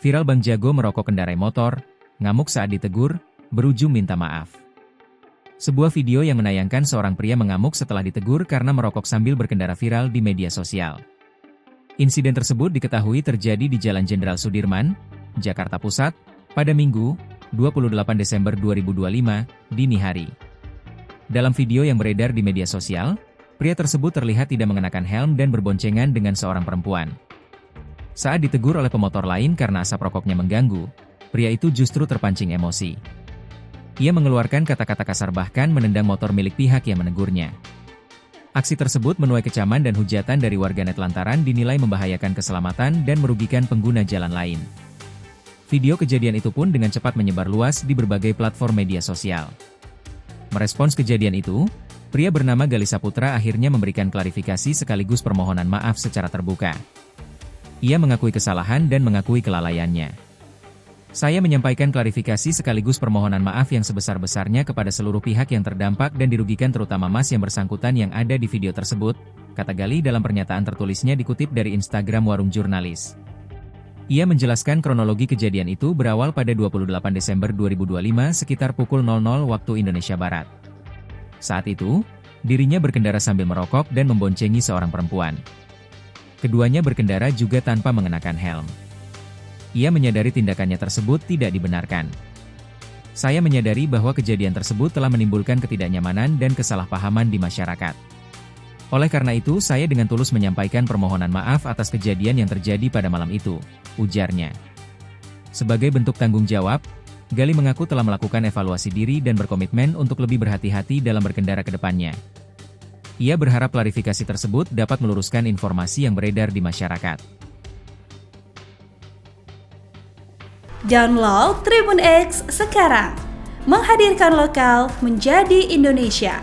Viral Bang Jago merokok kendarai motor, ngamuk saat ditegur, berujung minta maaf. Sebuah video yang menayangkan seorang pria mengamuk setelah ditegur karena merokok sambil berkendara viral di media sosial. Insiden tersebut diketahui terjadi di Jalan Jenderal Sudirman, Jakarta Pusat, pada Minggu, 28 Desember 2025, dini hari. Dalam video yang beredar di media sosial, pria tersebut terlihat tidak mengenakan helm dan berboncengan dengan seorang perempuan. Saat ditegur oleh pemotor lain karena asap rokoknya mengganggu, pria itu justru terpancing emosi. Ia mengeluarkan kata-kata kasar bahkan menendang motor milik pihak yang menegurnya. Aksi tersebut menuai kecaman dan hujatan dari warganet lantaran dinilai membahayakan keselamatan dan merugikan pengguna jalan lain. Video kejadian itu pun dengan cepat menyebar luas di berbagai platform media sosial. Merespons kejadian itu, pria bernama Gali Saputra akhirnya memberikan klarifikasi sekaligus permohonan maaf secara terbuka. Ia mengakui kesalahan dan mengakui kelalaiannya. Saya menyampaikan klarifikasi sekaligus permohonan maaf yang sebesar-besarnya kepada seluruh pihak yang terdampak dan dirugikan terutama Mas yang bersangkutan yang ada di video tersebut, kata Gali dalam pernyataan tertulisnya dikutip dari Instagram Warung Jurnalis. Ia menjelaskan kronologi kejadian itu berawal pada 28 Desember 2025 sekitar pukul 00 waktu Indonesia Barat. Saat itu, dirinya berkendara sambil merokok dan memboncengi seorang perempuan. Keduanya berkendara juga tanpa mengenakan helm. Ia menyadari tindakannya tersebut tidak dibenarkan. Saya menyadari bahwa kejadian tersebut telah menimbulkan ketidaknyamanan dan kesalahpahaman di masyarakat. Oleh karena itu, saya dengan tulus menyampaikan permohonan maaf atas kejadian yang terjadi pada malam itu, ujarnya. Sebagai bentuk tanggung jawab, Gali mengaku telah melakukan evaluasi diri dan berkomitmen untuk lebih berhati-hati dalam berkendara ke depannya. Ia berharap klarifikasi tersebut dapat meluruskan informasi yang beredar di masyarakat. Download Tribun X sekarang, menghadirkan lokal menjadi Indonesia.